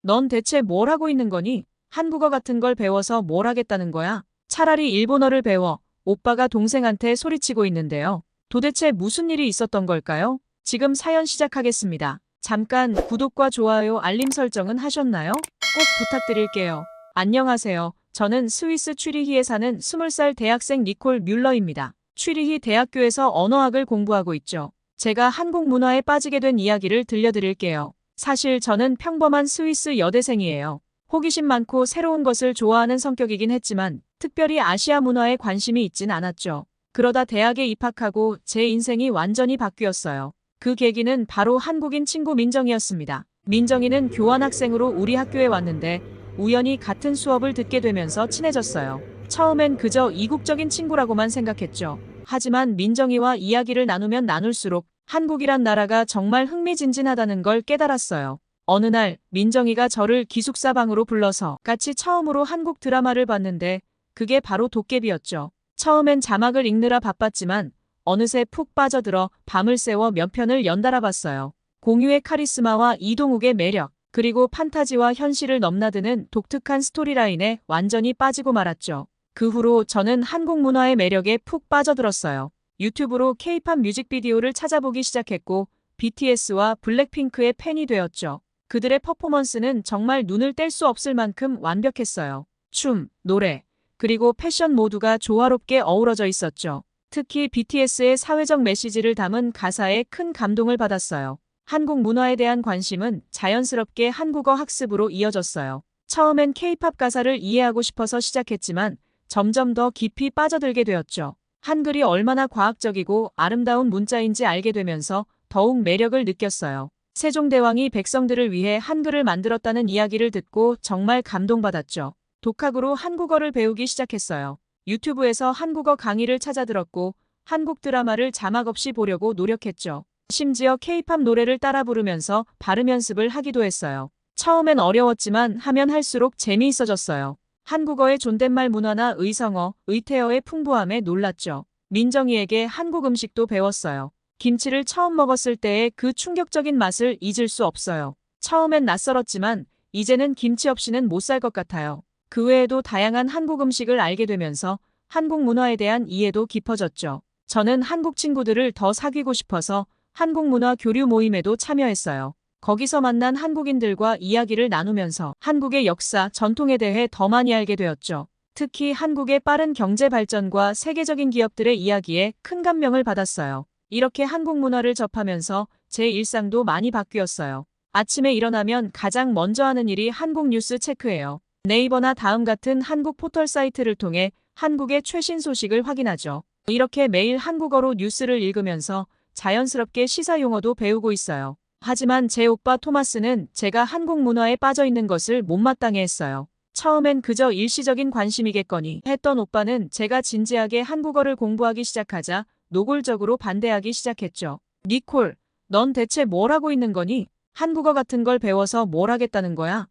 넌 대체 뭘 하고 있는 거니? 한국어 같은 걸 배워서 뭘 하겠다는 거야? 차라리 일본어를 배워. 오빠가 동생한테 소리치고 있는데요. 도대체 무슨 일이 있었던 걸까요? 지금 사연 시작하겠습니다. 잠깐 구독과 좋아요, 알림 설정은 하셨나요? 꼭 부탁드릴게요. 안녕하세요. 저는 스위스 취리히에 사는 20살 대학생 니콜 뮬러입니다. 취리히 대학교에서 언어학을 공부하고 있죠. 제가 한국 문화에 빠지게 된 이야기를 들려드릴게요. 사실 저는 평범한 스위스 여대생이에요. 호기심 많고 새로운 것을 좋아하는 성격이긴 했지만 특별히 아시아 문화에 관심이 있진 않았죠. 그러다 대학에 입학하고 제 인생이 완전히 바뀌었어요. 그 계기는 바로 한국인 친구 민정이었습니다. 민정이는 교환학생으로 우리 학교에 왔는데 우연히 같은 수업을 듣게 되면서 친해졌어요. 처음엔 그저 이국적인 친구라고만 생각했죠. 하지만 민정이와 이야기를 나누면 나눌수록 한국이란 나라가 정말 흥미진진하다는 걸 깨달았어요. 어느 날 민정이가 저를 기숙사 방으로 불러서 같이 처음으로 한국 드라마를 봤는데 그게 바로 도깨비였죠. 처음엔 자막을 읽느라 바빴지만 어느새 푹 빠져들어 밤을 새워 몇 편을 연달아 봤어요. 공유의 카리스마와 이동욱의 매력, 그리고 판타지와 현실을 넘나드는 독특한 스토리라인에 완전히 빠지고 말았죠. 그 후로 저는 한국 문화의 매력에 푹 빠져들었어요. 유튜브로 K-팝 뮤직비디오를 찾아보기 시작했고 BTS와 블랙핑크의 팬이 되었죠. 그들의 퍼포먼스는 정말 눈을 뗄 수 없을 만큼 완벽했어요. 춤, 노래, 그리고 패션 모두가 조화롭게 어우러져 있었죠. 특히 BTS의 사회적 메시지를 담은 가사에 큰 감동을 받았어요. 한국 문화에 대한 관심은 자연스럽게 한국어 학습으로 이어졌어요. 처음엔 K-팝 가사를 이해하고 싶어서 시작했지만 점점 더 깊이 빠져들게 되었죠. 한글이 얼마나 과학적이고 아름다운 문자인지 알게 되면서 더욱 매력을 느꼈어요. 세종대왕이 백성들을 위해 한글을 만들었다는 이야기를 듣고 정말 감동받았죠. 독학으로 한국어를 배우기 시작했어요. 유튜브에서 한국어 강의를 찾아 들었고 한국 드라마를 자막 없이 보려고 노력했죠. 심지어 K-팝 노래를 따라 부르면서 발음 연습을 하기도 했어요. 처음엔 어려웠지만 하면 할수록 재미있어졌어요. 한국어의 존댓말 문화나 의성어, 의태어의 풍부함에 놀랐죠. 민정이에게 한국 음식도 배웠어요. 김치를 처음 먹었을 때의 그 충격적인 맛을 잊을 수 없어요. 처음엔 낯설었지만 이제는 김치 없이는 못 살 것 같아요. 그 외에도 다양한 한국 음식을 알게 되면서 한국 문화에 대한 이해도 깊어졌죠. 저는 한국 친구들을 더 사귀고 싶어서 한국 문화 교류 모임에도 참여했어요. 거기서 만난 한국인들과 이야기를 나누면서 한국의 역사, 전통에 대해 더 많이 알게 되었죠. 특히 한국의 빠른 경제 발전과 세계적인 기업들의 이야기에 큰 감명을 받았어요. 이렇게 한국 문화를 접하면서 제 일상도 많이 바뀌었어요. 아침에 일어나면 가장 먼저 하는 일이 한국 뉴스 체크예요. 네이버나 다음 같은 한국 포털 사이트를 통해 한국의 최신 소식을 확인하죠. 이렇게 매일 한국어로 뉴스를 읽으면서 자연스럽게 시사 용어도 배우고 있어요. 하지만 제 오빠 토마스는 제가 한국 문화에 빠져 있는 것을 못마땅해 했어요. 처음엔 그저 일시적인 관심이겠거니 했던 오빠는 제가 진지하게 한국어를 공부하기 시작하자 노골적으로 반대하기 시작했죠. 니콜, 넌 대체 뭘 하고 있는 거니? 한국어 같은 걸 배워서 뭘 하겠다는 거야?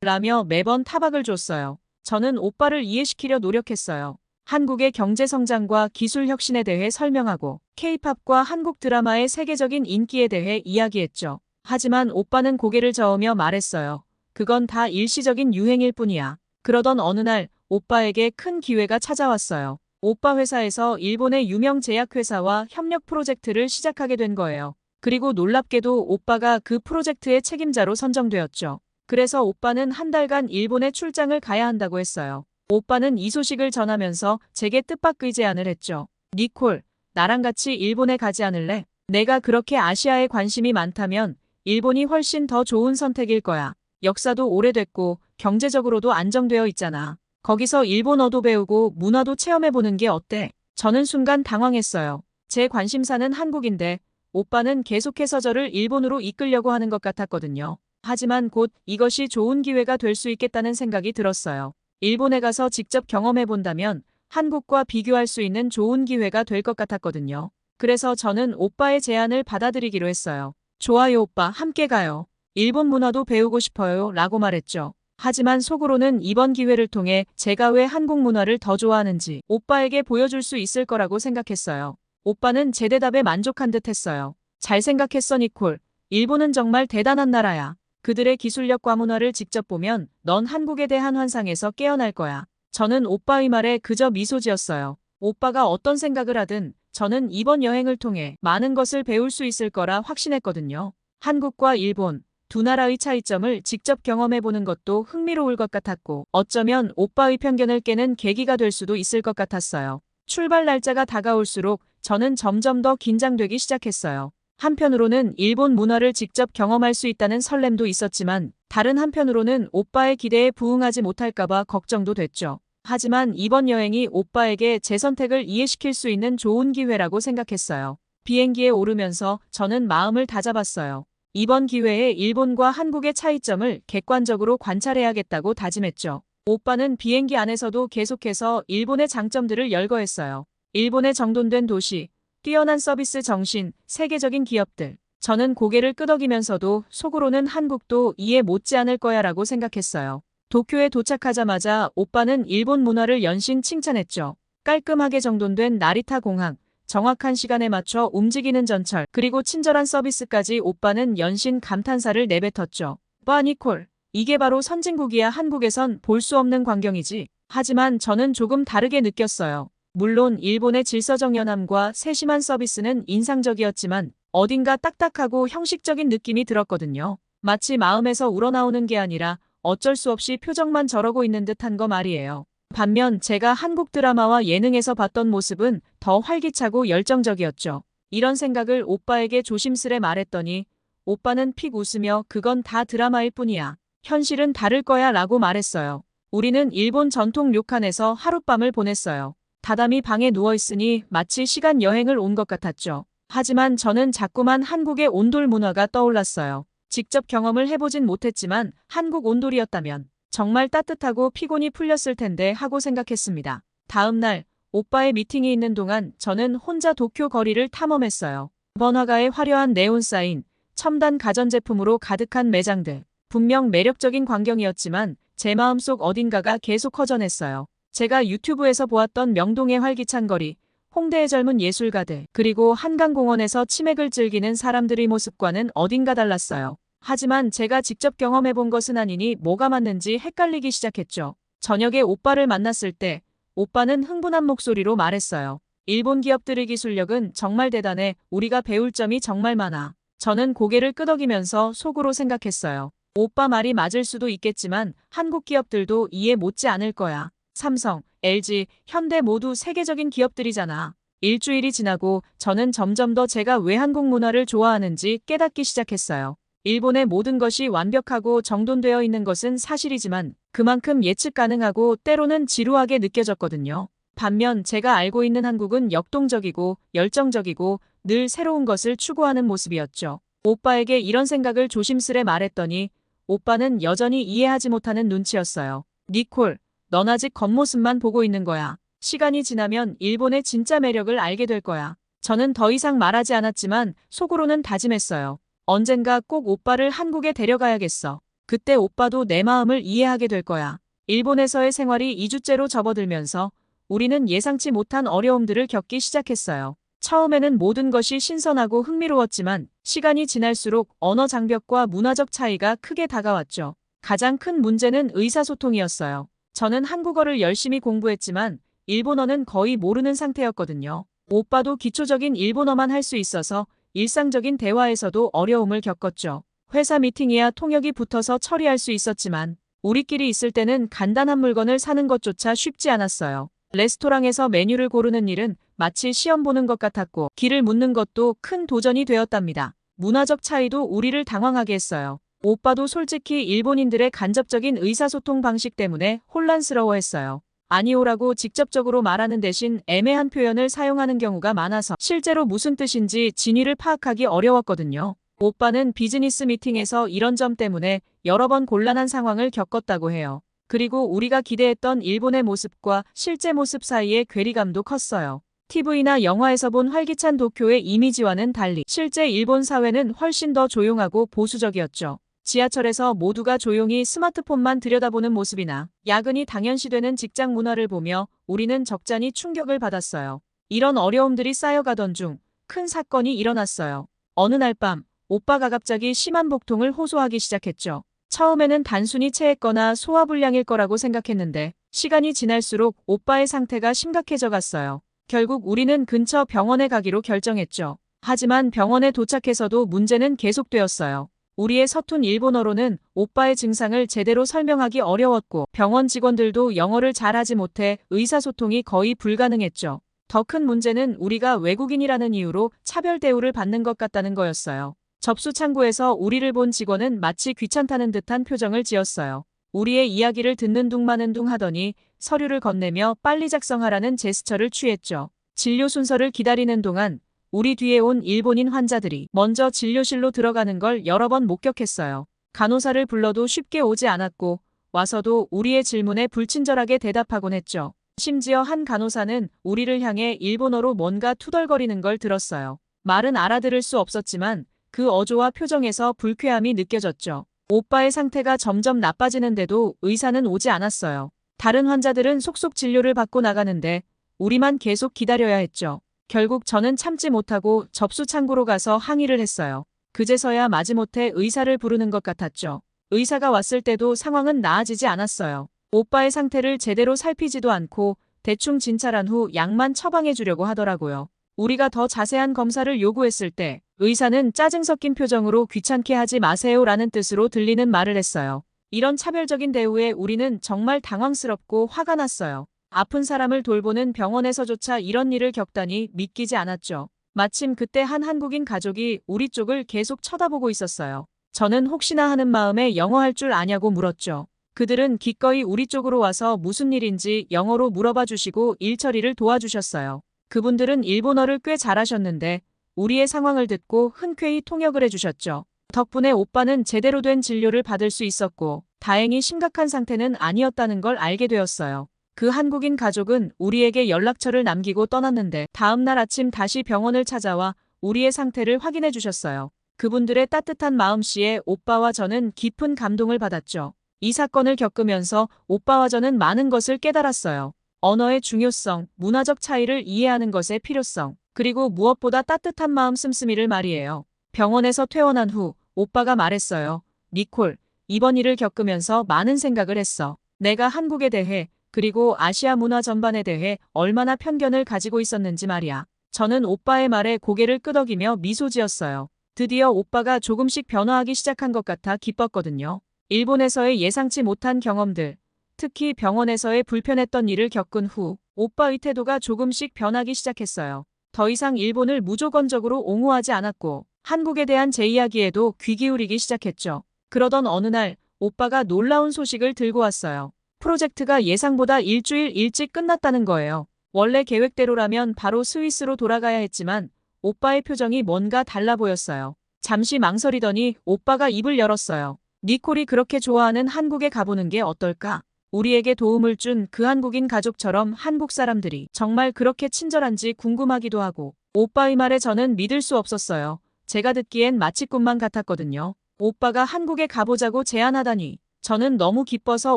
라며 매번 타박을 줬어요. 저는 오빠를 이해시키려 노력했어요. 한국의 경제 성장과 기술 혁신에 대해 설명하고 K-팝과 한국 드라마의 세계적인 인기에 대해 이야기했죠. 하지만 오빠는 고개를 저으며 말했어요. 그건 다 일시적인 유행일 뿐이야. 그러던 어느 날 오빠에게 큰 기회가 찾아왔어요. 오빠 회사에서 일본의 유명 제약회사와 협력 프로젝트를 시작하게 된 거예요. 그리고 놀랍게도 오빠가 그 프로젝트의 책임자로 선정되었죠. 그래서 오빠는 한 달간 일본에 출장을 가야 한다고 했어요. 오빠는 이 소식을 전하면서 제게 뜻밖의 제안을 했죠. 니콜, 나랑 같이 일본에 가지 않을래? 내가 그렇게 아시아에 관심이 많다면 일본이 훨씬 더 좋은 선택일 거야. 역사도 오래됐고 경제적으로도 안정되어 있잖아. 거기서 일본어도 배우고 문화도 체험해보는 게 어때? 저는 순간 당황했어요. 제 관심사는 한국인데 오빠는 계속해서 저를 일본으로 이끌려고 하는 것 같았거든요. 하지만 곧 이것이 좋은 기회가 될 수 있겠다는 생각이 들었어요. 일본에 가서 직접 경험해 본다면 한국과 비교할 수 있는 좋은 기회가 될 것 같았거든요. 그래서 저는 오빠의 제안을 받아들이기로 했어요. 좋아요 오빠, 함께 가요. 일본 문화도 배우고 싶어요 라고 말했죠. 하지만 속으로는 이번 기회를 통해 제가 왜 한국 문화를 더 좋아하는지 오빠에게 보여줄 수 있을 거라고 생각했어요. 오빠는 제 대답에 만족한 듯 했어요. 잘 생각했어 니콜. 일본은 정말 대단한 나라야. 그들의 기술력과 문화를 직접 보면 넌 한국에 대한 환상에서 깨어날 거야. 저는 오빠의 말에 그저 미소 지었어요. 오빠가 어떤 생각을 하든 저는 이번 여행을 통해 많은 것을 배울 수 있을 거라 확신했거든요. 한국과 일본, 두 나라의 차이점을 직접 경험해보는 것도 흥미로울 것 같았고 어쩌면 오빠의 편견을 깨는 계기가 될 수도 있을 것 같았어요. 출발 날짜가 다가올수록 저는 점점 더 긴장되기 시작했어요. 한편으로는 일본 문화를 직접 경험할 수 있다는 설렘도 있었지만 다른 한편으로는 오빠의 기대에 부응하지 못할까봐 걱정도 됐죠. 하지만 이번 여행이 오빠에게 제 선택을 이해시킬 수 있는 좋은 기회라고 생각했어요. 비행기에 오르면서 저는 마음을 다잡았어요. 이번 기회에 일본과 한국의 차이점을 객관적으로 관찰해야겠다고 다짐했죠. 오빠는 비행기 안에서도 계속해서 일본의 장점들을 열거했어요. 일본의 정돈된 도시, 뛰어난 서비스 정신, 세계적인 기업들. 저는 고개를 끄덕이면서도 속으로는 한국도 이해 못지않을 거야라고 생각했어요. 도쿄에 도착하자마자 오빠는 일본 문화를 연신 칭찬했죠. 깔끔하게 정돈된 나리타 공항, 정확한 시간에 맞춰 움직이는 전철, 그리고 친절한 서비스까지 오빠는 연신 감탄사를 내뱉었죠. 오빠 니콜, 이게 바로 선진국이야. 한국에선 볼 수 없는 광경이지. 하지만 저는 조금 다르게 느꼈어요. 물론 일본의 질서정연함과 세심한 서비스는 인상적이었지만 어딘가 딱딱하고 형식적인 느낌이 들었거든요. 마치 마음에서 우러나오는 게 아니라 어쩔 수 없이 표정만 저러고 있는 듯한 거 말이에요. 반면 제가 한국 드라마와 예능에서 봤던 모습은 더 활기차고 열정적이었죠. 이런 생각을 오빠에게 조심스레 말했더니 오빠는 픽 웃으며 그건 다 드라마일 뿐이야. 현실은 다를 거야 라고 말했어요. 우리는 일본 전통 료칸에서 하룻밤을 보냈어요. 다다미 방에 누워있으니 마치 시간 여행을 온 것 같았죠. 하지만 저는 자꾸만 한국의 온돌 문화가 떠올랐어요. 직접 경험을 해보진 못했지만 한국 온돌이었다면 정말 따뜻하고 피곤이 풀렸을 텐데 하고 생각했습니다. 다음 날 오빠의 미팅이 있는 동안 저는 혼자 도쿄 거리를 탐험했어요. 번화가의 화려한 네온사인, 첨단 가전제품으로 가득한 매장들. 분명 매력적인 광경이었지만 제 마음속 어딘가가 계속 허전했어요. 제가 유튜브에서 보았던 명동의 활기찬 거리, 홍대의 젊은 예술가들, 그리고 한강공원에서 치맥을 즐기는 사람들의 모습과는 어딘가 달랐어요. 하지만 제가 직접 경험해본 것은 아니니 뭐가 맞는지 헷갈리기 시작했죠. 저녁에 오빠를 만났을 때 오빠는 흥분한 목소리로 말했어요. 일본 기업들의 기술력은 정말 대단해. 우리가 배울 점이 정말 많아. 저는 고개를 끄덕이면서 속으로 생각했어요. 오빠 말이 맞을 수도 있겠지만 한국 기업들도 이해 못지 않을 거야. 삼성, LG, 현대 모두 세계적인 기업들이잖아. 일주일이 지나고 저는 점점 더 제가 왜 한국 문화를 좋아하는지 깨닫기 시작했어요. 일본의 모든 것이 완벽하고 정돈되어 있는 것은 사실이지만 그만큼 예측 가능하고 때로는 지루하게 느껴졌거든요. 반면 제가 알고 있는 한국은 역동적이고 열정적이고 늘 새로운 것을 추구하는 모습이었죠. 오빠에게 이런 생각을 조심스레 말했더니 오빠는 여전히 이해하지 못하는 눈치였어요. 니콜, 넌 아직 겉모습만 보고 있는 거야. 시간이 지나면 일본의 진짜 매력을 알게 될 거야. 저는 더 이상 말하지 않았지만 속으로는 다짐했어요. 언젠가 꼭 오빠를 한국에 데려가야겠어. 그때 오빠도 내 마음을 이해하게 될 거야. 일본에서의 생활이 2주째로 접어들면서 우리는 예상치 못한 어려움들을 겪기 시작했어요. 처음에는 모든 것이 신선하고 흥미로웠지만 시간이 지날수록 언어 장벽과 문화적 차이가 크게 다가왔죠. 가장 큰 문제는 의사소통이었어요. 저는 한국어를 열심히 공부했지만 일본어는 거의 모르는 상태였거든요. 오빠도 기초적인 일본어만 할 수 있어서 일상적인 대화에서도 어려움을 겪었죠. 회사 미팅이야 통역이 붙어서 처리할 수 있었지만 우리끼리 있을 때는 간단한 물건을 사는 것조차 쉽지 않았어요. 레스토랑에서 메뉴를 고르는 일은 마치 시험 보는 것 같았고 길을 묻는 것도 큰 도전이 되었답니다. 문화적 차이도 우리를 당황하게 했어요. 오빠도 솔직히 일본인들의 간접적인 의사소통 방식 때문에 혼란스러워했어요. 아니오라고 직접적으로 말하는 대신 애매한 표현을 사용하는 경우가 많아서 실제로 무슨 뜻인지 진위를 파악하기 어려웠거든요. 오빠는 비즈니스 미팅에서 이런 점 때문에 여러 번 곤란한 상황을 겪었다고 해요. 그리고 우리가 기대했던 일본의 모습과 실제 모습 사이의 괴리감도 컸어요. TV나 영화에서 본 활기찬 도쿄의 이미지와는 달리 실제 일본 사회는 훨씬 더 조용하고 보수적이었죠. 지하철에서 모두가 조용히 스마트폰만 들여다보는 모습이나 야근이 당연시되는 직장 문화를 보며 우리는 적잖이 충격을 받았어요. 이런 어려움들이 쌓여가던 중 큰 사건이 일어났어요. 어느 날 밤 오빠가 갑자기 심한 복통을 호소하기 시작했죠. 처음에는 단순히 체했거나 소화불량일 거라고 생각했는데 시간이 지날수록 오빠의 상태가 심각해져 갔어요. 결국 우리는 근처 병원에 가기로 결정했죠. 하지만 병원에 도착해서도 문제는 계속되었어요. 우리의 서툰 일본어로는 오빠의 증상을 제대로 설명하기 어려웠고 병원 직원들도 영어를 잘하지 못해 의사소통이 거의 불가능했죠. 더 큰 문제는 우리가 외국인이라는 이유로 차별 대우를 받는 것 같다는 거였어요. 접수 창구에서 우리를 본 직원은 마치 귀찮다는 듯한 표정을 지었어요. 우리의 이야기를 듣는 둥 마는 둥 하더니 서류를 건네며 빨리 작성하라는 제스처를 취했죠. 진료 순서를 기다리는 동안 우리 뒤에 온 일본인 환자들이 먼저 진료실로 들어가는 걸 여러 번 목격했어요. 간호사를 불러도 쉽게 오지 않았고 와서도 우리의 질문에 불친절하게 대답하곤 했죠. 심지어 한 간호사는 우리를 향해 일본어로 뭔가 투덜거리는 걸 들었어요. 말은 알아들을 수 없었지만 그 어조와 표정에서 불쾌함이 느껴졌죠. 오빠의 상태가 점점 나빠지는데도 의사는 오지 않았어요. 다른 환자들은 속속 진료를 받고 나가는데 우리만 계속 기다려야 했죠. 결국 저는 참지 못하고 접수 창구로 가서 항의를 했어요. 그제서야 마지못해 의사를 부르는 것 같았죠. 의사가 왔을 때도 상황은 나아지지 않았어요. 오빠의 상태를 제대로 살피지도 않고 대충 진찰한 후 약만 처방해 주려고 하더라고요. 우리가 더 자세한 검사를 요구했을 때 의사는 짜증 섞인 표정으로 귀찮게 하지 마세요라는 뜻으로 들리는 말을 했어요. 이런 차별적인 대우에 우리는 정말 당황스럽고 화가 났어요. 아픈 사람을 돌보는 병원에서조차 이런 일을 겪다니 믿기지 않았죠. 마침 그때 한 한국인 가족이 우리 쪽을 계속 쳐다보고 있었어요. 저는 혹시나 하는 마음에 영어 할 줄 아냐고 물었죠. 그들은 기꺼이 우리 쪽으로 와서 무슨 일인지 영어로 물어봐 주시고 일 처리를 도와주셨어요. 그분들은 일본어를 꽤 잘하셨는데 우리의 상황을 듣고 흔쾌히 통역을 해주셨죠. 덕분에 오빠는 제대로 된 진료를 받을 수 있었고 다행히 심각한 상태는 아니었다는 걸 알게 되었어요. 그 한국인 가족은 우리에게 연락처를 남기고 떠났는데 다음날 아침 다시 병원을 찾아와 우리의 상태를 확인해 주셨어요. 그분들의 따뜻한 마음씨에 오빠와 저는 깊은 감동을 받았죠. 이 사건을 겪으면서 오빠와 저는 많은 것을 깨달았어요. 언어의 중요성, 문화적 차이를 이해하는 것의 필요성, 그리고 무엇보다 따뜻한 마음 씀씀이를 말이에요. 병원에서 퇴원한 후 오빠가 말했어요. 니콜, 이번 일을 겪으면서 많은 생각을 했어. 내가 한국에 대해 그리고 아시아 문화 전반에 대해 얼마나 편견을 가지고 있었는지 말이야. 저는 오빠의 말에 고개를 끄덕이며 미소 지었어요. 드디어 오빠가 조금씩 변화하기 시작한 것 같아 기뻤거든요. 일본에서의 예상치 못한 경험들, 특히 병원에서의 불편했던 일을 겪은 후 오빠의 태도가 조금씩 변하기 시작했어요. 더 이상 일본을 무조건적으로 옹호하지 않았고 한국에 대한 제 이야기에도 귀 기울이기 시작했죠. 그러던 어느 날 오빠가 놀라운 소식을 들고 왔어요. 프로젝트가 예상보다 일주일 일찍 끝났다는 거예요. 원래 계획대로라면 바로 스위스로 돌아가야 했지만 오빠의 표정이 뭔가 달라 보였어요. 잠시 망설이더니 오빠가 입을 열었어요. 니콜이 그렇게 좋아하는 한국에 가보는 게 어떨까? 우리에게 도움을 준 그 한국인 가족처럼 한국 사람들이 정말 그렇게 친절한지 궁금하기도 하고 오빠의 말에 저는 믿을 수 없었어요. 제가 듣기엔 마치 꿈만 같았거든요. 오빠가 한국에 가보자고 제안하다니 저는 너무 기뻐서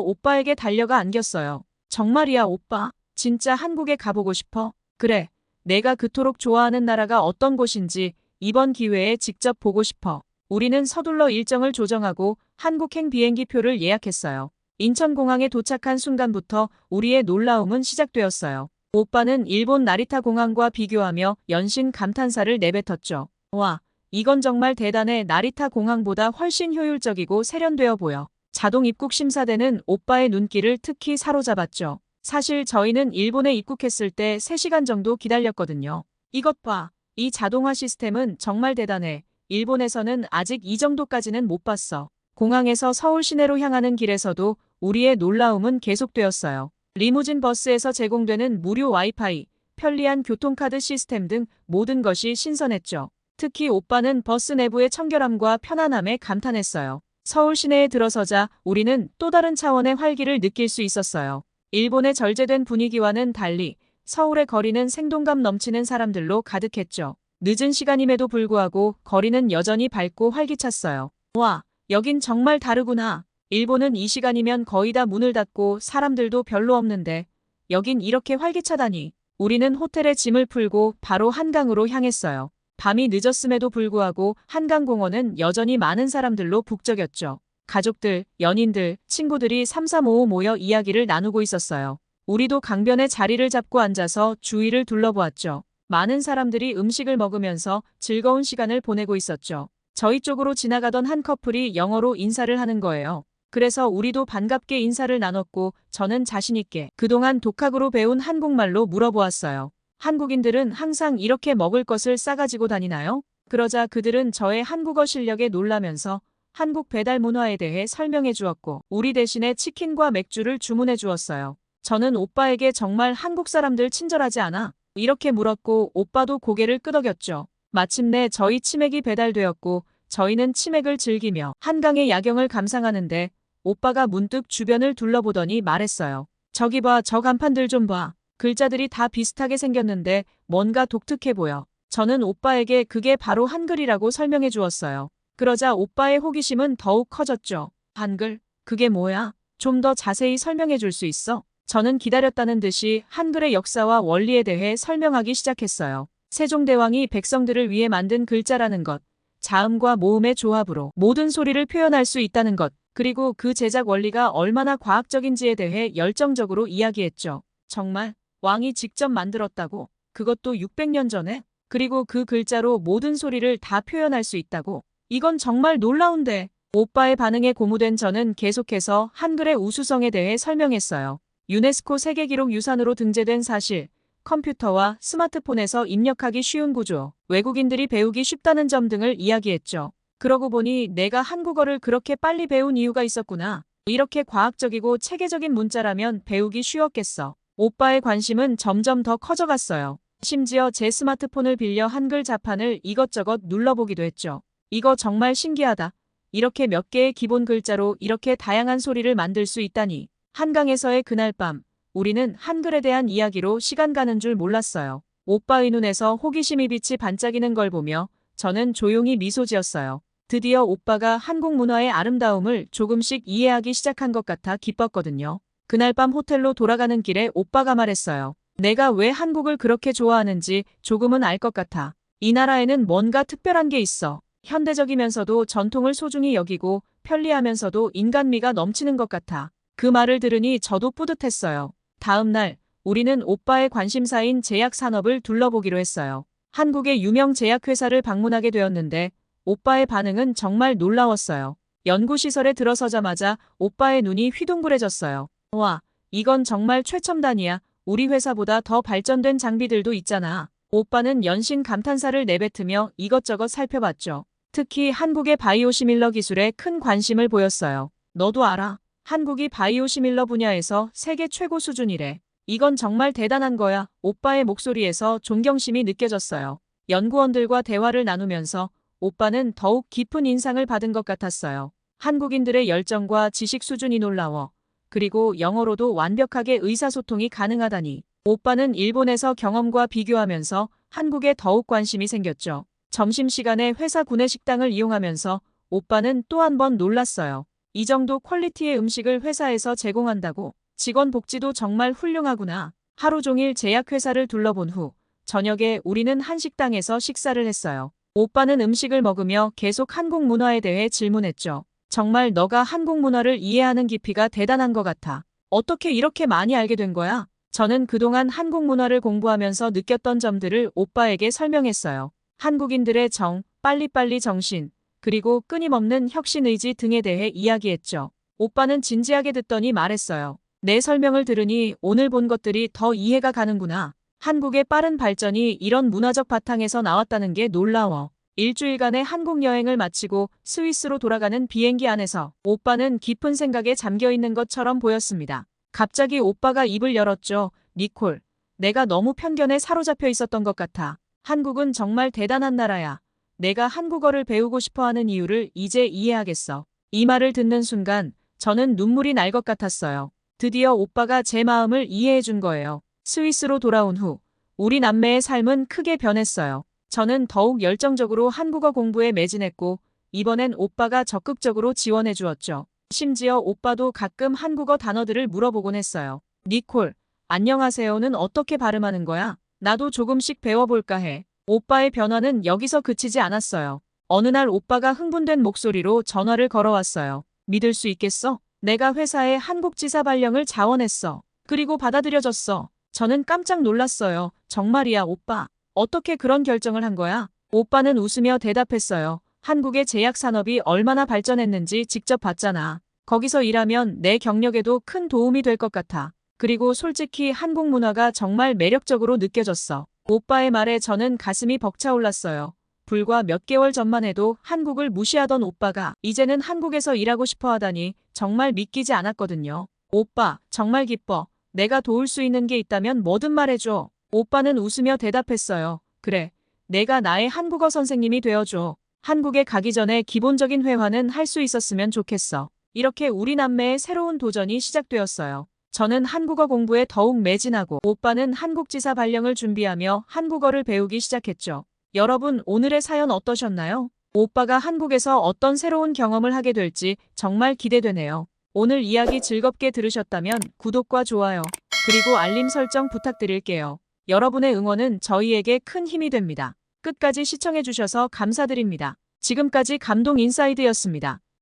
오빠에게 달려가 안겼어요. 정말이야 오빠. 진짜 한국에 가보고 싶어. 그래. 내가 그토록 좋아하는 나라가 어떤 곳인지 이번 기회에 직접 보고 싶어. 우리는 서둘러 일정을 조정하고 한국행 비행기 표를 예약했어요. 인천공항에 도착한 순간부터 우리의 놀라움은 시작되었어요. 오빠는 일본 나리타 공항과 비교하며 연신 감탄사를 내뱉었죠. 와, 이건 정말 대단해. 나리타 공항보다 훨씬 효율적이고 세련되어 보여. 자동 입국 심사대는 오빠의 눈길을 특히 사로잡았죠. 사실 저희는 일본에 입국했을 때 3시간 정도 기다렸거든요. 이것 봐. 이 자동화 시스템은 정말 대단해. 일본에서는 아직 이 정도까지는 못 봤어. 공항에서 서울 시내로 향하는 길에서도 우리의 놀라움은 계속되었어요. 리무진 버스에서 제공되는 무료 와이파이, 편리한 교통카드 시스템 등 모든 것이 신선했죠. 특히 오빠는 버스 내부의 청결함과 편안함에 감탄했어요. 서울 시내에 들어서자 우리는 또 다른 차원의 활기를 느낄 수 있었어요. 일본의 절제된 분위기와는 달리 서울의 거리는 생동감 넘치는 사람들로 가득했죠. 늦은 시간임에도 불구하고 거리는 여전히 밝고 활기찼어요. 와, 여긴 정말 다르구나. 일본은 이 시간이면 거의 다 문을 닫고 사람들도 별로 없는데 여긴 이렇게 활기차다니. 우리는 호텔에 짐을 풀고 바로 한강으로 향했어요. 밤이 늦었음에도 불구하고 한강공원은 여전히 많은 사람들로 북적였죠. 가족들, 연인들, 친구들이 삼삼오오 모여 이야기를 나누고 있었어요. 우리도 강변에 자리를 잡고 앉아서 주위를 둘러보았죠. 많은 사람들이 음식을 먹으면서 즐거운 시간을 보내고 있었죠. 저희 쪽으로 지나가던 한 커플이 영어로 인사를 하는 거예요. 그래서 우리도 반갑게 인사를 나눴고 저는 자신있게 그동안 독학으로 배운 한국말로 물어보았어요. 한국인들은 항상 이렇게 먹을 것을 싸가지고 다니나요? 그러자 그들은 저의 한국어 실력에 놀라면서 한국 배달 문화에 대해 설명해 주었고 우리 대신에 치킨과 맥주를 주문해 주었어요. 저는 오빠에게 정말 한국 사람들 친절하지 않아? 이렇게 물었고 오빠도 고개를 끄덕였죠. 마침내 저희 치맥이 배달되었고 저희는 치맥을 즐기며 한강의 야경을 감상하는데 오빠가 문득 주변을 둘러보더니 말했어요. 저기 봐, 저 간판들 좀 봐. 글자들이 다 비슷하게 생겼는데 뭔가 독특해 보여. 저는 오빠에게 그게 바로 한글이라고 설명해 주었어요. 그러자 오빠의 호기심은 더욱 커졌죠. 한글? 그게 뭐야? 좀 더 자세히 설명해 줄 수 있어? 저는 기다렸다는 듯이 한글의 역사와 원리에 대해 설명하기 시작했어요. 세종대왕이 백성들을 위해 만든 글자라는 것, 자음과 모음의 조합으로 모든 소리를 표현할 수 있다는 것, 그리고 그 제작 원리가 얼마나 과학적인지에 대해 열정적으로 이야기했죠. 정말 왕이 직접 만들었다고? 그것도 600년 전에? 그리고 그 글자로 모든 소리를 다 표현할 수 있다고? 이건 정말 놀라운데. 오빠의 반응에 고무된 저는 계속해서 한글의 우수성에 대해 설명했어요. 유네스코 세계기록 유산으로 등재된 사실, 컴퓨터와 스마트폰에서 입력하기 쉬운 구조, 외국인들이 배우기 쉽다는 점 등을 이야기했죠. 그러고 보니 내가 한국어를 그렇게 빨리 배운 이유가 있었구나. 이렇게 과학적이고 체계적인 문자라면 배우기 쉬웠겠어. 오빠의 관심은 점점 더 커져갔어요. 심지어 제 스마트폰을 빌려 한글 자판을 이것저것 눌러보기도 했죠. 이거 정말 신기하다. 이렇게 몇 개의 기본 글자로 이렇게 다양한 소리를 만들 수 있다니. 한강에서의 그날 밤, 우리는 한글에 대한 이야기로 시간 가는 줄 몰랐어요. 오빠의 눈에서 호기심이 빛이 반짝이는 걸 보며 저는 조용히 미소 지었어요. 드디어 오빠가 한국 문화의 아름다움을 조금씩 이해하기 시작한 것 같아 기뻤거든요. 그날 밤 호텔로 돌아가는 길에 오빠가 말했어요. 내가 왜 한국을 그렇게 좋아하는지 조금은 알 것 같아. 이 나라에는 뭔가 특별한 게 있어. 현대적이면서도 전통을 소중히 여기고 편리하면서도 인간미가 넘치는 것 같아. 그 말을 들으니 저도 뿌듯했어요. 다음 날 우리는 오빠의 관심사인 제약 산업을 둘러보기로 했어요. 한국의 유명 제약회사를 방문하게 되었는데 오빠의 반응은 정말 놀라웠어요. 연구시설에 들어서자마자 오빠의 눈이 휘둥그레졌어요. 와, 이건 정말 최첨단이야. 우리 회사보다 더 발전된 장비들도 있잖아. 오빠는 연신 감탄사를 내뱉으며 이것저것 살펴봤죠. 특히 한국의 바이오시밀러 기술에 큰 관심을 보였어요. 너도 알아? 한국이 바이오시밀러 분야에서 세계 최고 수준이래. 이건 정말 대단한 거야. 오빠의 목소리에서 존경심이 느껴졌어요. 연구원들과 대화를 나누면서 오빠는 더욱 깊은 인상을 받은 것 같았어요. 한국인들의 열정과 지식 수준이 놀라워. 그리고 영어로도 완벽하게 의사소통이 가능하다니. 오빠는 일본에서 경험과 비교하면서 한국에 더욱 관심이 생겼죠. 점심시간에 회사 구내식당을 이용하면서 오빠는 또 한 번 놀랐어요. 이 정도 퀄리티의 음식을 회사에서 제공한다고? 직원 복지도 정말 훌륭하구나. 하루 종일 제약회사를 둘러본 후 저녁에 우리는 한식당에서 식사를 했어요. 오빠는 음식을 먹으며 계속 한국 문화에 대해 질문했죠. 정말 너가 한국 문화를 이해하는 깊이가 대단한 것 같아. 어떻게 이렇게 많이 알게 된 거야? 저는 그동안 한국 문화를 공부하면서 느꼈던 점들을 오빠에게 설명했어요. 한국인들의 정, 빨리빨리 정신, 그리고 끊임없는 혁신의지 등에 대해 이야기했죠. 오빠는 진지하게 듣더니 말했어요. 내 설명을 들으니 오늘 본 것들이 더 이해가 가는구나. 한국의 빠른 발전이 이런 문화적 바탕에서 나왔다는 게 놀라워. 일주일간의 한국 여행을 마치고 스위스로 돌아가는 비행기 안에서 오빠는 깊은 생각에 잠겨 있는 것처럼 보였습니다. 갑자기 오빠가 입을 열었죠. 니콜, 내가 너무 편견에 사로잡혀 있었던 것 같아. 한국은 정말 대단한 나라야. 내가 한국어를 배우고 싶어 하는 이유를 이제 이해하겠어. 이 말을 듣는 순간 저는 눈물이 날 것 같았어요. 드디어 오빠가 제 마음을 이해해 준 거예요. 스위스로 돌아온 후 우리 남매의 삶은 크게 변했어요. 저는 더욱 열정적으로 한국어 공부에 매진했고 이번엔 오빠가 적극적으로 지원해 주었죠. 심지어 오빠도 가끔 한국어 단어들을 물어보곤 했어요. 니콜, 안녕하세요는 어떻게 발음하는 거야? 나도 조금씩 배워볼까 해. 오빠의 변화는 여기서 그치지 않았어요. 어느 날 오빠가 흥분된 목소리로 전화를 걸어왔어요. 믿을 수 있겠어? 내가 회사에 한국지사 발령을 자원했어. 그리고 받아들여졌어. 저는 깜짝 놀랐어요. 정말이야, 오빠. 어떻게 그런 결정을 한 거야? 오빠는 웃으며 대답했어요. 한국의 제약 산업이 얼마나 발전했는지 직접 봤잖아. 거기서 일하면 내 경력에도 큰 도움이 될 것 같아. 그리고 솔직히 한국 문화가 정말 매력적으로 느껴졌어. 오빠의 말에 저는 가슴이 벅차올랐어요. 불과 몇 개월 전만 해도 한국을 무시하던 오빠가 이제는 한국에서 일하고 싶어 하다니 정말 믿기지 않았거든요. 오빠, 정말 기뻐. 내가 도울 수 있는 게 있다면 뭐든 말해줘. 오빠는 웃으며 대답했어요. 그래. 내가 나의 한국어 선생님이 되어줘. 한국에 가기 전에 기본적인 회화는 할 수 있었으면 좋겠어. 이렇게 우리 남매의 새로운 도전이 시작되었어요. 저는 한국어 공부에 더욱 매진하고 오빠는 한국지사 발령을 준비하며 한국어를 배우기 시작했죠. 여러분, 오늘의 사연 어떠셨나요? 오빠가 한국에서 어떤 새로운 경험을 하게 될지 정말 기대되네요. 오늘 이야기 즐겁게 들으셨다면 구독과 좋아요, 그리고 알림 설정 부탁드릴게요. 여러분의 응원은 저희에게 큰 힘이 됩니다. 끝까지 시청해주셔서 감사드립니다. 지금까지 감동 인사이드였습니다.